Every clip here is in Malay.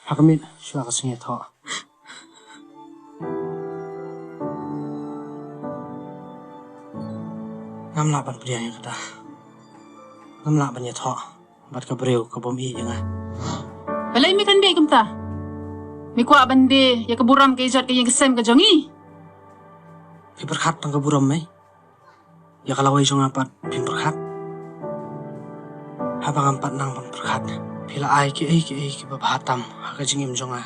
Hakamit siya kasi niya to. Namlaban pria yang kata. Namlaban niya to. Bat ka breu ka bom i nga. Balay mi kan di kumta. Mi kwa bande ya keburam ke izat ke yang kesem ke jongi. Pi berkat tang keburam mai. Ya kalau wai jong apat pi berkat. Habang ampat nang pun berkat. Pila ai ki babahatam ha ka jingim jonga.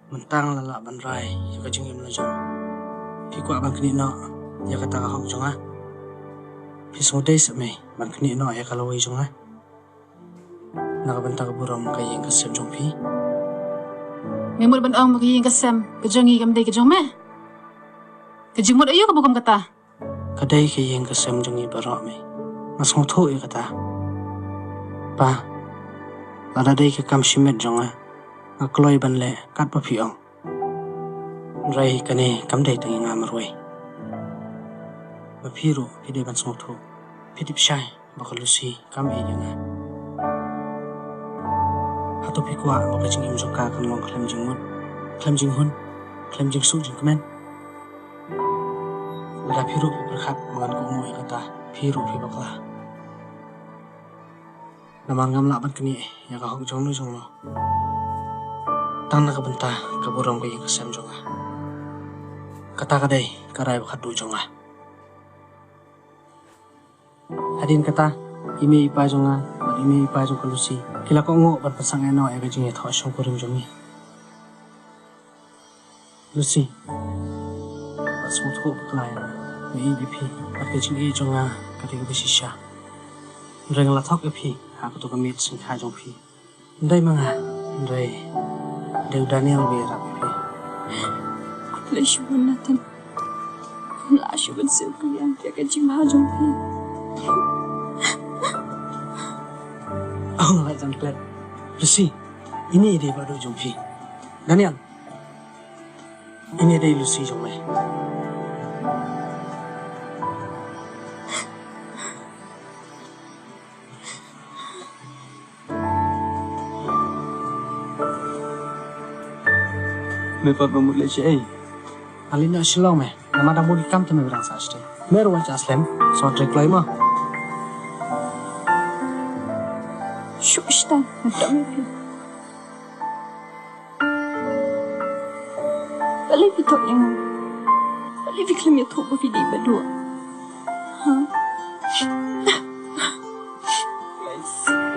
Mentang lala ban rai ya ka jingim la jong. Pi kwa ban kini no ya kata ka hok jonga. Pi sodai samai ban kini no ya kalau wai jonga. Nakabanta ka buram kay yang kesem jong pi. Mi mud ban ang maki yang kesem ke jongi kam dei ke jong me. Ke jingmut ayo ka bukom kata. Kadai kay yang kesem jongi barok mai. Mas ngotho ya kata. Pa, lada dai ke kam shimet jonga. Ngakloi ban le kat pa piong. Rai kane kam dai tangi ngamarwai. Mapiru pide ban ngotho. Pidip syai bakalusi kam e jonga. Hato pikwa baka jingim jongka kan long klem jingmut. Klem jinghun, klem jingsu jingkemen. Lada piru pi berkat mangan kumu ya kata. Piru pi bakla. Naman ngam laban kini ya ka hok jong lo. Tang nakabenta ka burong ko yung kasem jonga. Kata kadai karay bakat du jonga. Hadin kata imi ipa jonga, bat imi ipa jong kalusi. Kila ko ngo bat pasang eno ay kajing ito asyong kurim jongi. Lucy, bat smut ko baklayan. May ipi bat kajing i jonga kati ko bisisya. Reng latok ipi. Aku tu kemit sing kajong pi. Ndai manga, ndai Dew Daniel bera pi. Aku Juban natin. Wala Juban silkuyang kaya kajing mahajong pi. Oh, ngalai jang klet. Lucy, ini ide baru jong pi. Daniel, ini ide Lucy jong mai. May pagmamuli siya eh. Alina silong me. Namada mo kam to me berang sa ste. Meron wal jaslem. So treklay mo. Shustan, madami pi. Balay pito yung balay biglam yung tubo hindi ba doa? Ha?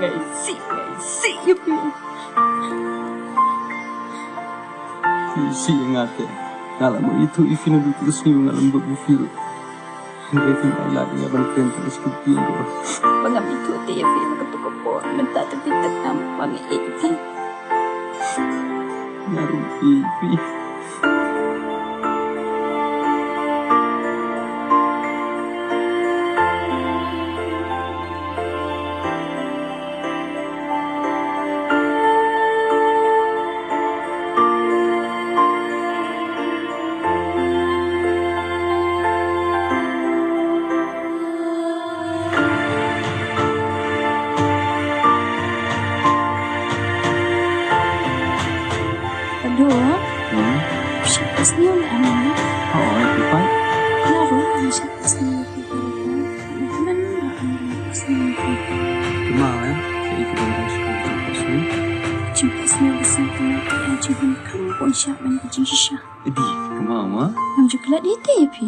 Ngaisi, yung pi. Si yang ate, ngalam mo itu ifinu terus ni ngalam berbufil. Everything I like ya ban friend terus kupin do. Pangam itu te ya fi makatuko po, menta tepitat nam pami iti. Naru pi. Aduh, siapa sih yang namanya? Oh, ipa. Kenapa? Siapa sih yang mana? Kemana? Saya ikut dengan sekolah sini. Jumpa sini bersama dengan Juban kamu pun siap main kucing sisa. Di, kemana? Yang juga lah dia ya pi.